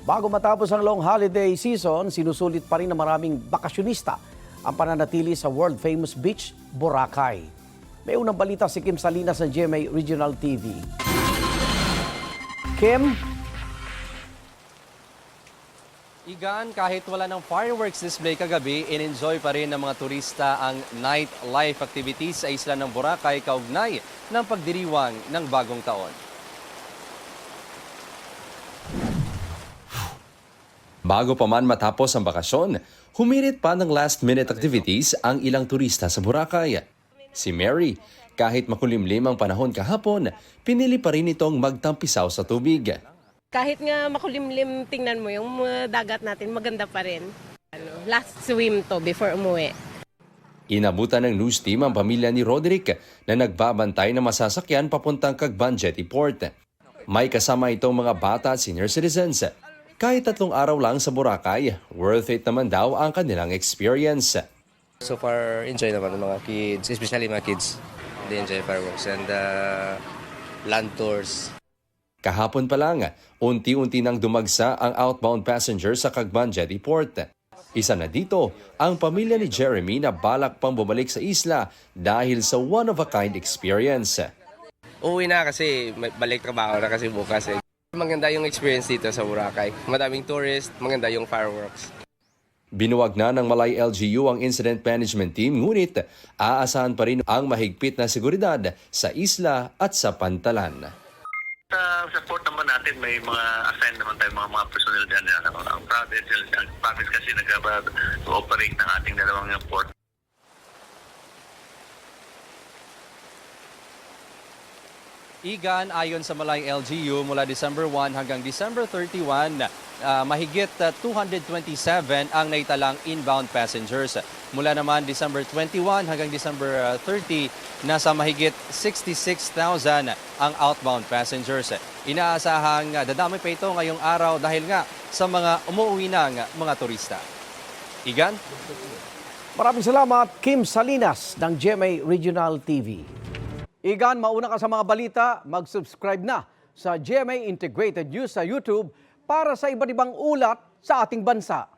Bago matapos ang long holiday season, sinusulit pa rin ng maraming bakasyonista ang pananatili sa world-famous beach, Boracay. May unang balita si Kim Salinas ng GMA Regional TV. Kim? Igan, kahit wala ng fireworks display kagabi, in-enjoy pa rin ng mga turista ang nightlife activities sa isla ng Boracay kaugnay ng pagdiriwang ng bagong taon. Bago pa man matapos ang bakasyon, humirit pa ng last-minute activities ang ilang turista sa Boracay. Si Mary, kahit makulimlim ang panahon kahapon, pinili pa rin itong magtampisaw sa tubig. Kahit nga makulimlim, tingnan mo yung dagat natin, maganda pa rin. Last swim to before umuwi. Inabutan ng news team ang pamilya ni Roderick na nagbabantay ng masasakyan papuntang Cagban Jetty Port. May kasama itong mga bata at senior citizens. Kahit 3 araw lang sa Boracay, worth it naman daw ang kanilang experience. So far, enjoy naman ng mga kids, especially mga kids. They enjoy fireworks and land tours. Kahapon pa lang, unti-unti nang dumagsa ang outbound passengers sa Cagban Jetty Port. Isa na dito ang pamilya ni Jeremy na balak pang bumalik sa isla dahil sa one-of-a-kind experience. Uwi na kasi balik trabaho na kasi bukas eh. Maganda yung experience dito sa Boracay. Madaming tourist, maganda yung fireworks. Binuwag na ng Malay LGU ang incident management team, ngunit aasahan pa rin ang mahigpit na seguridad sa isla at sa pantalan. Sa port naman natin, may mga assign naman tayo mga personnel dyan. Ang province kasi nag-operate ng ating dalawang port. Igan, ayon sa Malay LGU, mula December 1 hanggang December 31, mahigit 227 ang naitalang inbound passengers. Mula naman December 21 hanggang December 30, nasa mahigit 66,000 ang outbound passengers. Inaasahang dadami pa ito ngayong araw dahil nga sa mga umuwi ng mga turista. Igan? Maraming salamat, Kim Salinas ng GMA Regional TV. Igan, mauna ka sa mga balita, mag-subscribe na sa GMA Integrated News sa YouTube para sa iba't ibang ulat sa ating bansa.